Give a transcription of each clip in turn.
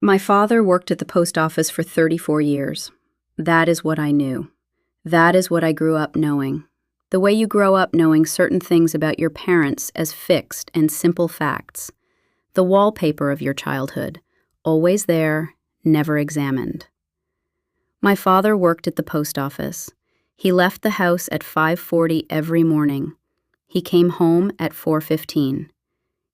My father worked at the post office for 34 years. That is what I knew. That is what I grew up knowing. The way you grow up knowing certain things about your parents as fixed and simple facts. The wallpaper of your childhood, always there, never examined. My father worked at the post office. He left the house at 5:40 every morning. He came home at 4:15.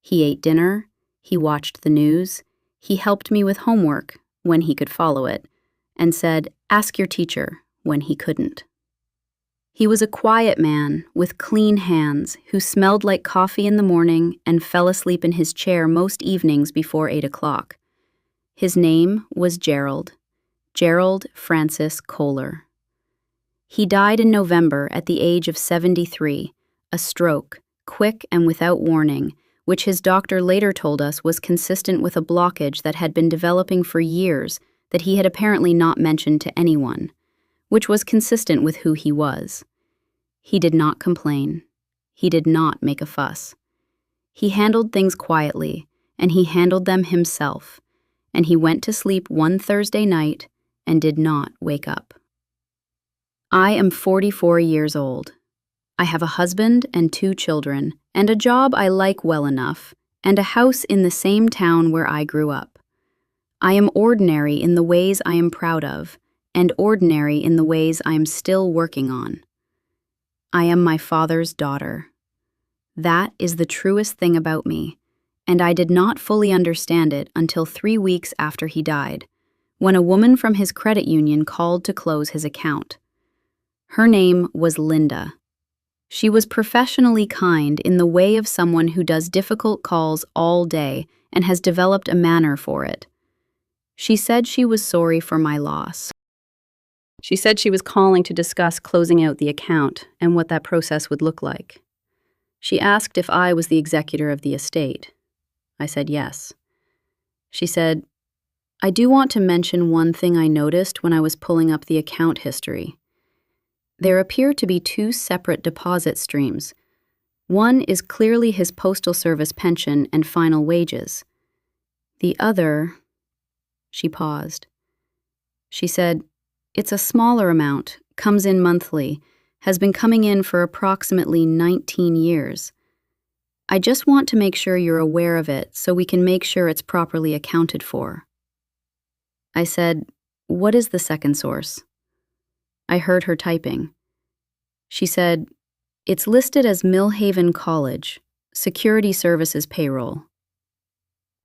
He ate dinner, he watched the news, he helped me with homework when he could follow it, and said, "Ask your teacher," when he couldn't. He was a quiet man with clean hands who smelled like coffee in the morning and fell asleep in his chair most evenings before 8 o'clock. His name was Gerald Francis Kohler. He died in November at the age of 73, a stroke, quick and without warning, which his doctor later told us was consistent with a blockage that had been developing for years that he had apparently not mentioned to anyone, which was consistent with who he was. He did not complain. He did not make a fuss. He handled things quietly, and he handled them himself, and he went to sleep one Thursday night and did not wake up. I am 44 years old. I have a husband and 2 children, and a job I like well enough, and a house in the same town where I grew up. I am ordinary in the ways I am proud of, and ordinary in the ways I am still working on. I am my father's daughter. That is the truest thing about me, and I did not fully understand it until 3 weeks after he died, when a woman from his credit union called to close his account. Her name was Linda. She was professionally kind in the way of someone who does difficult calls all day and has developed a manner for it. She said she was sorry for my loss. She said she was calling to discuss closing out the account and what that process would look like. She asked if I was the executor of the estate. I said yes. She said, "I do want to mention one thing I noticed when I was pulling up the account history. There appear to be 2 separate deposit streams. One is clearly his postal service pension and final wages. The other..." She paused. She said, "It's a smaller amount, comes in monthly, has been coming in for approximately 19 years. I just want to make sure you're aware of it so we can make sure it's properly accounted for." I said, "What is the second source?" I heard her typing. She said, "It's listed as Millhaven College, Security Services Payroll."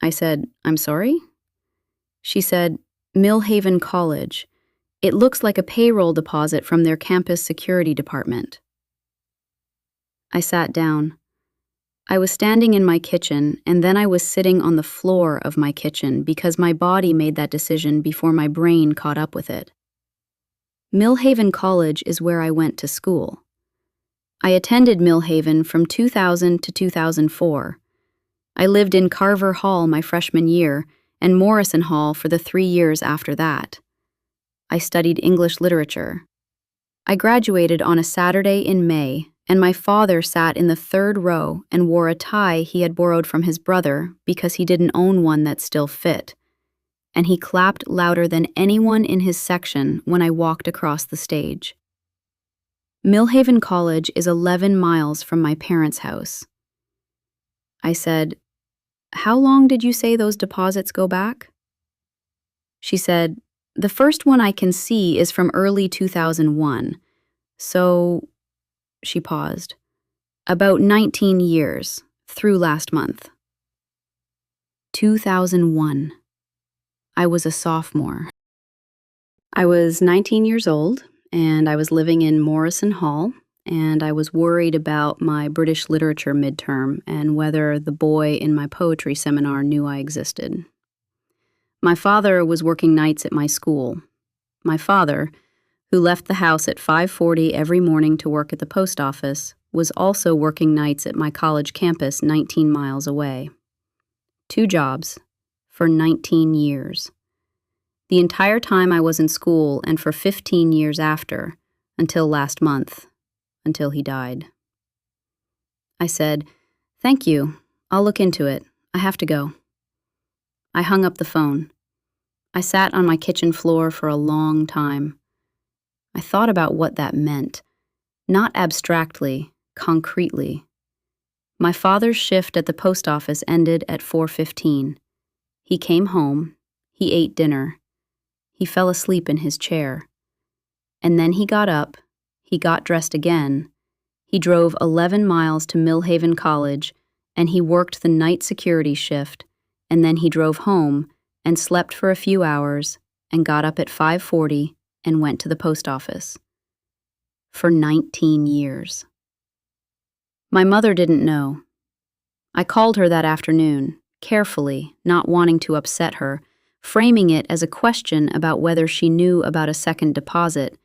I said, "I'm sorry?" She said, "Millhaven College. It looks like a payroll deposit from their campus security department." I sat down. I was standing in my kitchen, and then I was sitting on the floor of my kitchen because my body made that decision before my brain caught up with it. Millhaven College is where I went to school. I attended Millhaven from 2000 to 2004. I lived in Carver Hall my freshman year and Morrison Hall for the 3 years after that. I studied English literature. I graduated on a Saturday in May, and my father sat in the 3rd row and wore a tie he had borrowed from his brother because he didn't own one that still fit. And he clapped louder than anyone in his section when I walked across the stage. Millhaven College is 11 miles from my parents' house. I said, "How long did you say those deposits go back?" She said, "The first one I can see is from early 2001. So," she paused, "about 19 years, through last month." 2001. I was a sophomore. I was 19 years old, and I was living in Morrison Hall, and I was worried about my British literature midterm and whether the boy in my poetry seminar knew I existed. My father was working nights at my school. My father, who left the house at 5:40 every morning to work at the post office, was also working nights at my college campus 19 miles away. 2 jobs for 19 years. The entire time I was in school and for 15 years after, until last month, until he died. I said, "Thank you. I'll look into it. I have to go." I hung up the phone. I sat on my kitchen floor for a long time. I thought about what that meant, not abstractly, concretely. My father's shift at the post office ended at 4:15. He came home, he ate dinner, he fell asleep in his chair. And then he got up, he got dressed again, he drove 11 miles to Millhaven College, and he worked the night security shift, and then he drove home and slept for a few hours and got up at 5:40 and went to the post office. For 19 years. My mother didn't know. I called her that afternoon, carefully, not wanting to upset her, framing it as a question about whether she knew about a second deposit,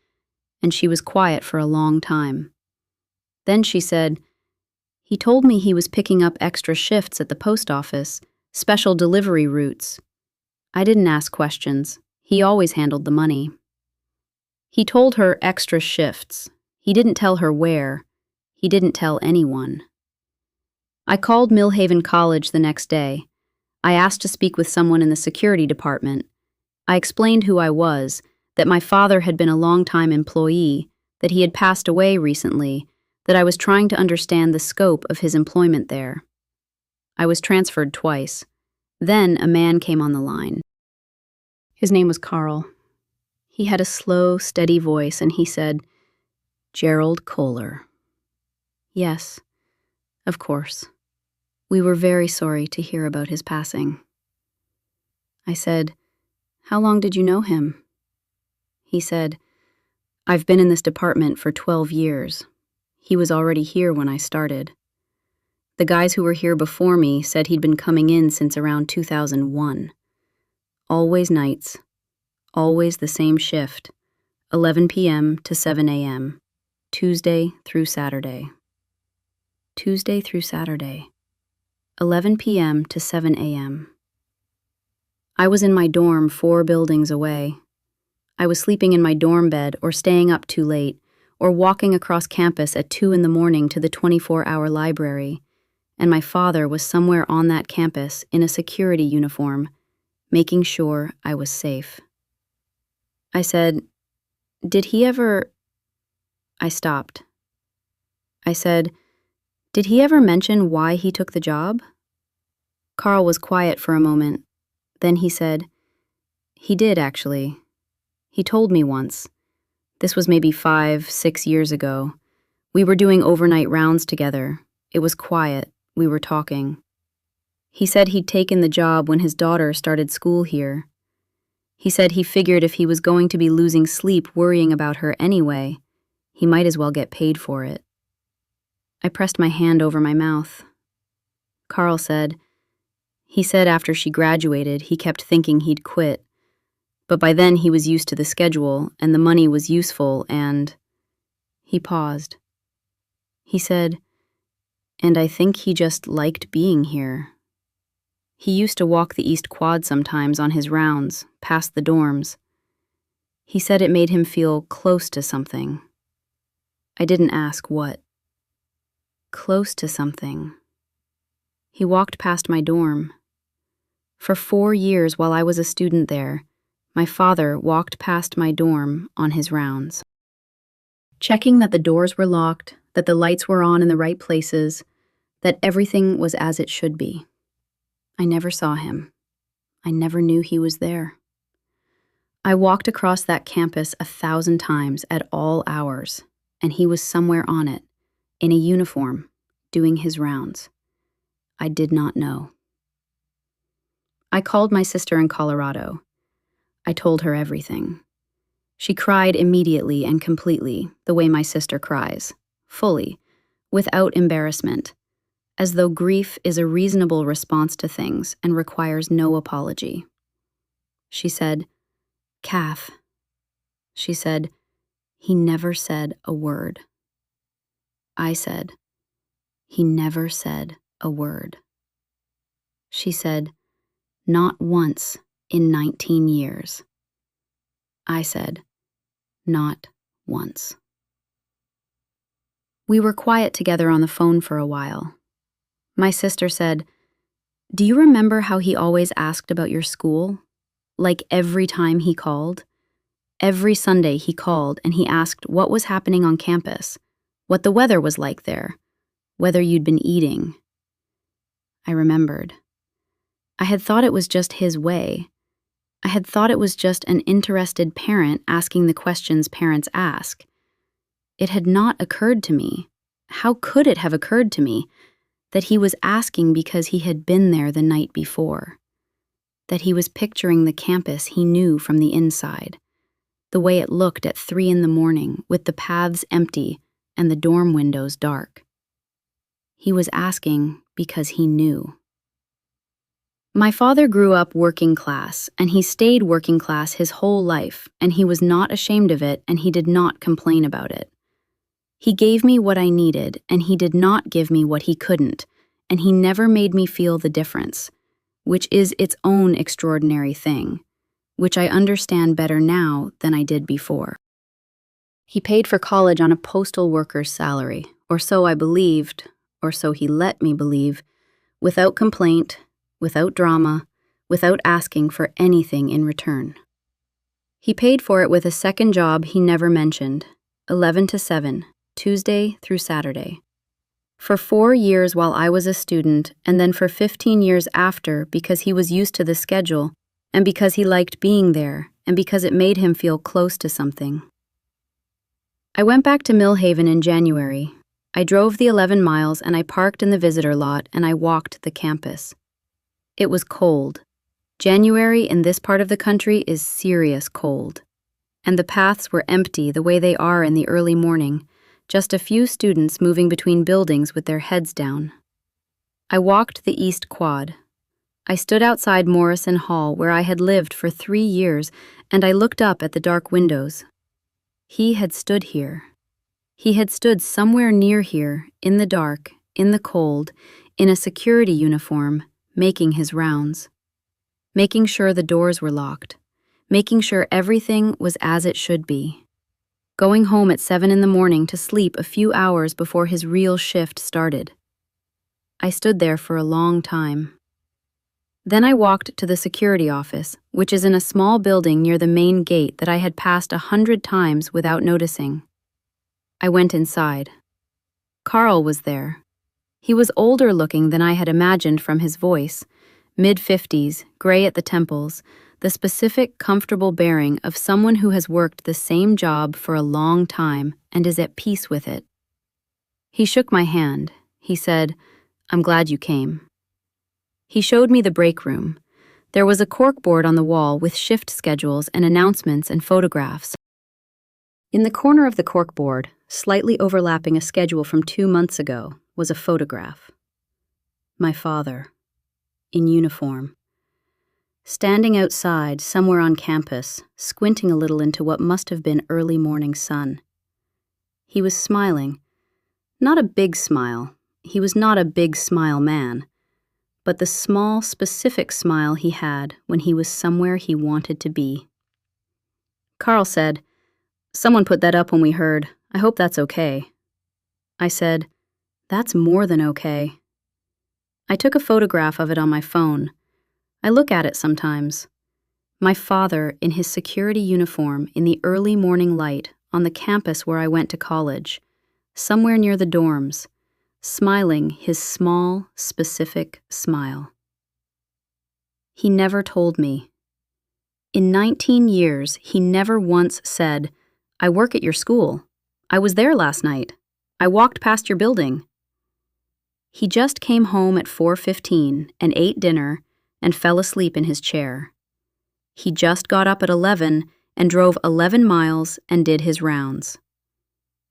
and she was quiet for a long time. Then she said, "He told me he was picking up extra shifts at the post office, special delivery routes." I didn't ask questions. He always handled the money. He told her extra shifts. He didn't tell her where. He didn't tell anyone. I called Millhaven College the next day. I asked to speak with someone in the security department. I explained who I was, that my father had been a long-time employee, that he had passed away recently, that I was trying to understand the scope of his employment there. I was transferred twice. Then a man came on the line. His name was Carl. He had a slow, steady voice, and he said, "Gerald Kohler." Yes, of course. We were very sorry to hear about his passing. I said, "How long did you know him?" He said, "I've been in this department for 12 years. He was already here when I started. The guys who were here before me said he'd been coming in since around 2001. Always nights, always the same shift, 11 p.m. to 7 a.m., Tuesday through Saturday. Tuesday through Saturday, 11 p.m. to 7 a.m. I was in my dorm 4 buildings away. I was sleeping in my dorm bed or staying up too late, or walking across campus at 2 in the morning to the 24-hour library, and my father was somewhere on that campus in a security uniform, making sure I was safe. I said, "Did he ever—" I stopped. I said, "Did he ever mention why he took the job?" Carl was quiet for a moment. Then he said, "He did, actually. He told me once. This was maybe 5, 6 years ago. We were doing overnight rounds together. It was quiet. We were talking. He said he'd taken the job when his daughter started school here. He said he figured if he was going to be losing sleep worrying about her anyway, he might as well get paid for it." I pressed my hand over my mouth. Carl said, "He said after she graduated, he kept thinking he'd quit. But by then he was used to the schedule, and the money was useful, and—" He paused. He said, "And I think he just liked being here. He used to walk the East Quad sometimes on his rounds, past the dorms. He said it made him feel close to something. I didn't ask what. Close to something. He walked past my dorm. For 4 years while I was a student there, my father walked past my dorm on his rounds, checking that the doors were locked, that the lights were on in the right places, that everything was as it should be. I never saw him. I never knew he was there. I walked across that campus 1,000 times at all hours, and he was somewhere on it, in a uniform, doing his rounds. I did not know. I called my sister in Colorado. I told her everything. She cried immediately and completely, the way my sister cries, fully, without embarrassment, as though grief is a reasonable response to things and requires no apology. She said, "Kath," she said, "he never said a word." I said, "He never said a word." She said, "Not once in 19 years. I said, "Not once." We were quiet together on the phone for a while. My sister said, "Do you remember how he always asked about your school? like every time he called. Every Sunday he called and he asked what was happening on campus, what the weather was like there, whether you'd been eating. I remembered. I had thought it was just his way. I had thought it was just an interested parent asking the questions parents ask. It had not occurred to me, how could it have occurred to me, that he was asking because he had been there the night before, that he was picturing the campus he knew from the inside, the way it looked at 3 a.m. with the paths empty and the dorm windows dark. He was asking because he knew. My father grew up working class, and he stayed working class his whole life, and he was not ashamed of it, and he did not complain about it. He gave me what I needed, and he did not give me what he couldn't, and he never made me feel the difference, which is its own extraordinary thing, which I understand better now than I did before. He paid for college on a postal worker's salary, or so I believed, or so he let me believe, without complaint, without drama, without asking for anything in return. He paid for it with a second job he never mentioned, 11 to 7, Tuesday through Saturday. For 4 years while I was a student, and then for 15 years after because he was used to the schedule, and because he liked being there, and because it made him feel close to something. I went back to Millhaven in January. I drove the 11 miles and I parked in the visitor lot and I walked the campus. It was cold. January in this part of the country is serious cold. And the paths were empty the way they are in the early morning, just a few students moving between buildings with their heads down. I walked the East Quad. I stood outside Morrison Hall where I had lived for 3 years and I looked up at the dark windows. He had stood here. He had stood somewhere near here, in the dark, in the cold, in a security uniform, making his rounds, making sure the doors were locked, making sure everything was as it should be, going home at 7 a.m. to sleep a few hours before his real shift started. I stood there for a long time. Then I walked to the security office, which is in a small building near the main gate that I had passed 100 times without noticing. I went inside. Carl was there. He was older looking than I had imagined from his voice, mid-50s, gray at the temples, the specific, comfortable bearing of someone who has worked the same job for a long time and is at peace with it. He shook my hand. He said, "I'm glad you came." He showed me the break room. There was a corkboard on the wall with shift schedules and announcements and photographs. In the corner of the corkboard, slightly overlapping a schedule from 2 months ago, was a photograph. My father, in uniform, standing outside somewhere on campus, squinting a little into what must have been early morning sun. He was smiling. Not a big smile. He was not a big smile man, but the small, specific smile he had when he was somewhere he wanted to be. Carl said, "Someone put that up when we heard. I hope that's okay." I said, "That's more than okay." I took a photograph of it on my phone. I look at it sometimes. My father in his security uniform in the early morning light on the campus where I went to college, somewhere near the dorms, smiling his small, specific smile. He never told me. In 19 years, he never once said, "I work at your school. I was there last night. I walked past your building." He just came home at 4:15 and ate dinner and fell asleep in his chair. He just got up at 11 and drove 11 miles and did his rounds.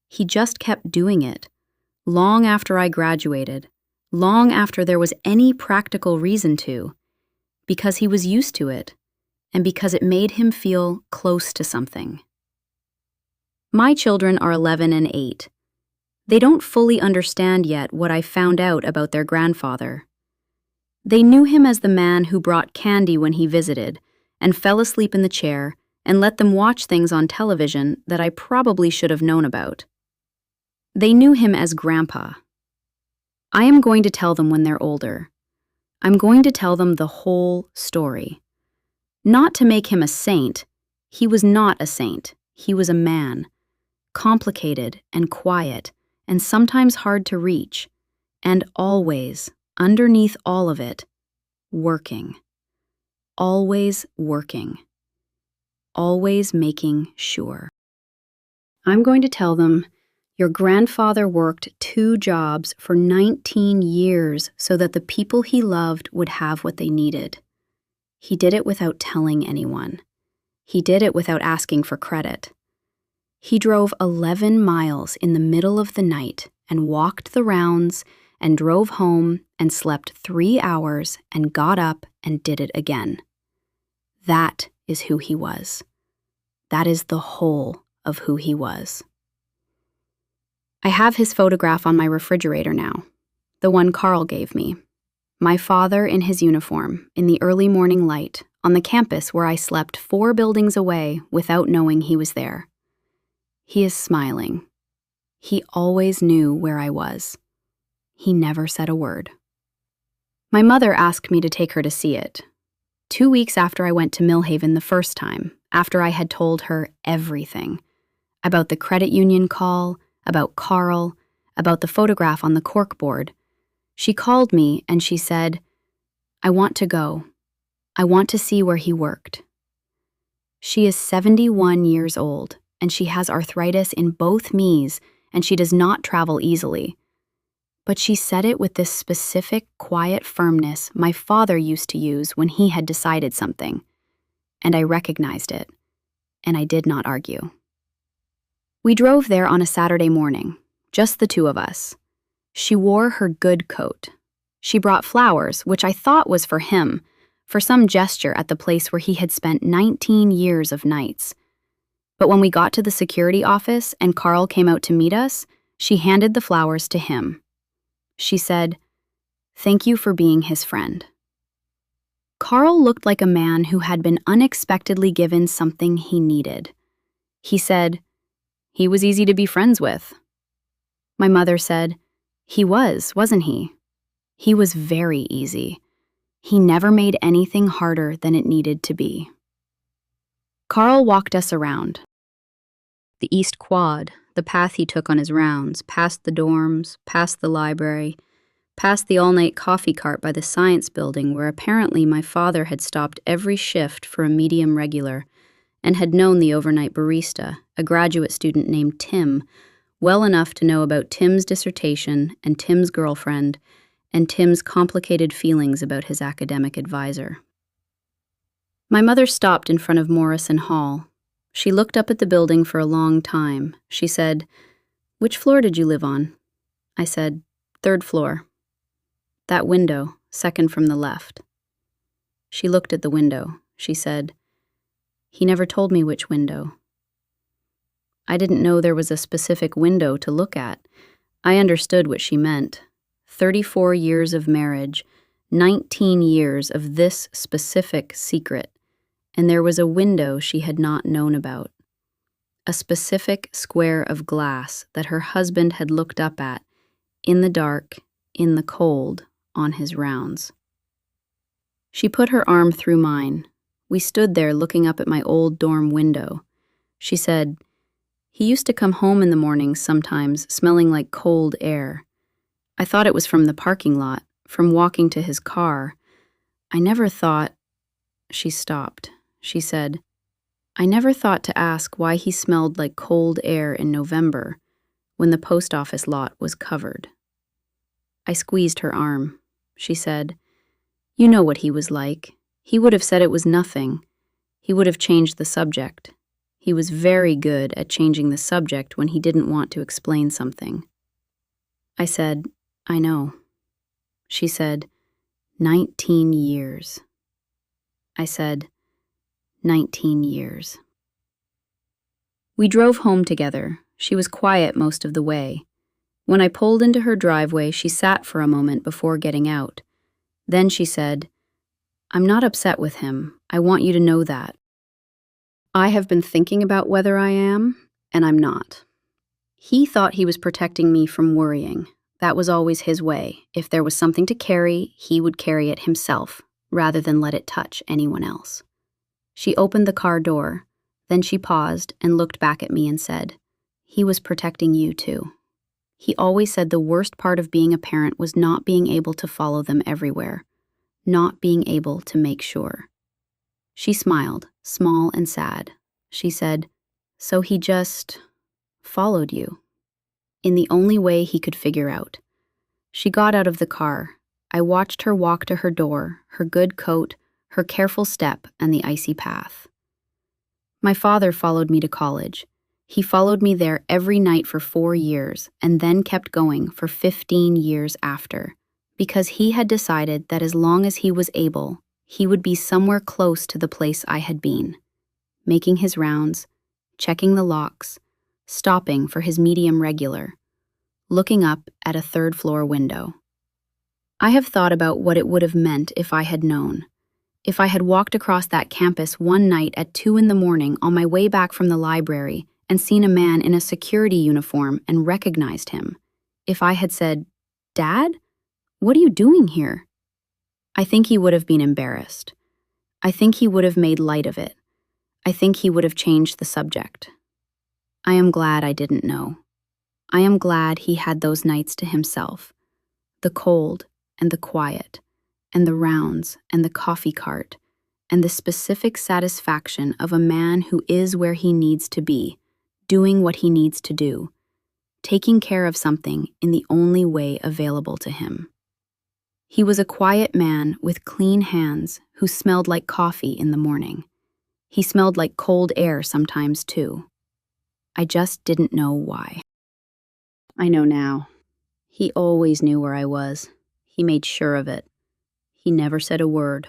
He just kept doing it, long after I graduated, long after there was any practical reason to, because he was used to it, and because it made him feel close to something. My children are 11 and 8. They don't fully understand yet what I found out about their grandfather. They knew him as the man who brought candy when he visited, and fell asleep in the chair, and let them watch things on television that I probably should have known about. They knew him as Grandpa. I am going to tell them when they're older. I'm going to tell them the whole story. Not to make him a saint. He was not a saint. He was a man. Complicated and quiet, and sometimes hard to reach. And always, underneath all of it, working. Always working. Always making sure. I'm going to tell them, your grandfather worked 2 jobs for 19 years so that the people he loved would have what they needed. He did it without telling anyone. He did it without asking for credit. He drove 11 miles in the middle of the night and walked the rounds and drove home and slept 3 hours and got up and did it again. That is who he was. That is the whole of who he was. I have his photograph on my refrigerator now, the one Carl gave me. My father in his uniform, in the early morning light, on the campus where I slept 4 buildings away without knowing he was there. He is smiling. He always knew where I was. He never said a word. My mother asked me to take her to see it. 2 weeks after I went to Millhaven the first time, after I had told her everything. About the credit union call, about Carl, about the photograph on the corkboard. She called me and she said, "I want to go. I want to see where he worked." She is 71 years old, and she has arthritis in both knees, and she does not travel easily. But she said it with this specific, quiet firmness my father used to use when he had decided something. And I recognized it, and I did not argue. We drove there on a Saturday morning, just the 2 of us. She wore her good coat. She brought flowers, which I thought was for him, for some gesture at the place where he had spent 19 years of nights. But when we got to the security office and Carl came out to meet us, she handed the flowers to him. She said, "Thank you for being his friend." Carl looked like a man who had been unexpectedly given something he needed. He said, "He was easy to be friends with." My mother said, "He was, wasn't he?" He was very easy. He never made anything harder than it needed to be. Carl walked us around. The East Quad, the path he took on his rounds, past the dorms, past the library, past the all-night coffee cart by the science building where apparently my father had stopped every shift for a medium regular and had known the overnight barista, a graduate student named Tim, well enough to know about Tim's dissertation and Tim's girlfriend and Tim's complicated feelings about his academic advisor. My mother stopped in front of Morrison Hall. She looked up at the building for a long time. She said, "Which floor did you live on?" I said, "3rd floor. That window, 2nd from the left." She looked at the window. She said, "He never told me which window." I didn't know there was a specific window to look at. I understood what she meant. 34 years of marriage, 19 years of this specific secret, and there was a window she had not known about. A specific square of glass that her husband had looked up at, in the dark, in the cold, on his rounds. She put her arm through mine. We stood there looking up at my old dorm window. She said, "He used to come home in the mornings sometimes, smelling like cold air. I thought it was from the parking lot, from walking to his car. I never thought—" She stopped. She said, "I never thought to ask why he smelled like cold air in November, when the post office lot was covered." I squeezed her arm. She said, "You know what he was like. He would have said it was nothing. He would have changed the subject. He was very good at changing the subject when he didn't want to explain something." I said, "I know." She said, 19 years. I said, 19 years. We drove home together. She was quiet most of the way. When I pulled into her driveway, she sat for a moment before getting out. Then she said, "I'm not upset with him. I want you to know that. I have been thinking about whether I am, and I'm not. He thought he was protecting me from worrying. That was always his way. If there was something to carry, he would carry it himself, rather than let it touch anyone else. She opened the car door. Then she paused and looked back at me and said, "He was protecting you too." He always said the worst part of being a parent was not being able to follow them everywhere, not being able to make sure. She smiled, small and sad. She said, "So he just followed you," in the only way he could figure out. She got out of the car. I watched her walk to her door, her good coat, her careful step, and the icy path. My father followed me to college. He followed me there every night for 4 years and then kept going for 15 years after, because he had decided that as long as he was able, he would be somewhere close to the place I had been, making his rounds, checking the locks, stopping for his medium regular, looking up at a third-floor window. I have thought about what it would have meant if I had known. If I had walked across that campus one night at 2 a.m. on my way back from the library and seen a man in a security uniform and recognized him. If I had said, "Dad, what are you doing here?" I think he would have been embarrassed. I think he would have made light of it. I think he would have changed the subject. I am glad I didn't know. I am glad he had those nights to himself. The cold and the quiet, and the rounds and the coffee cart, and the specific satisfaction of a man who is where he needs to be, doing what he needs to do, taking care of something in the only way available to him. He was a quiet man with clean hands who smelled like coffee in the morning. He smelled like cold air sometimes too. I just didn't know why. I know now. He always knew where I was. He made sure of it. He never said a word.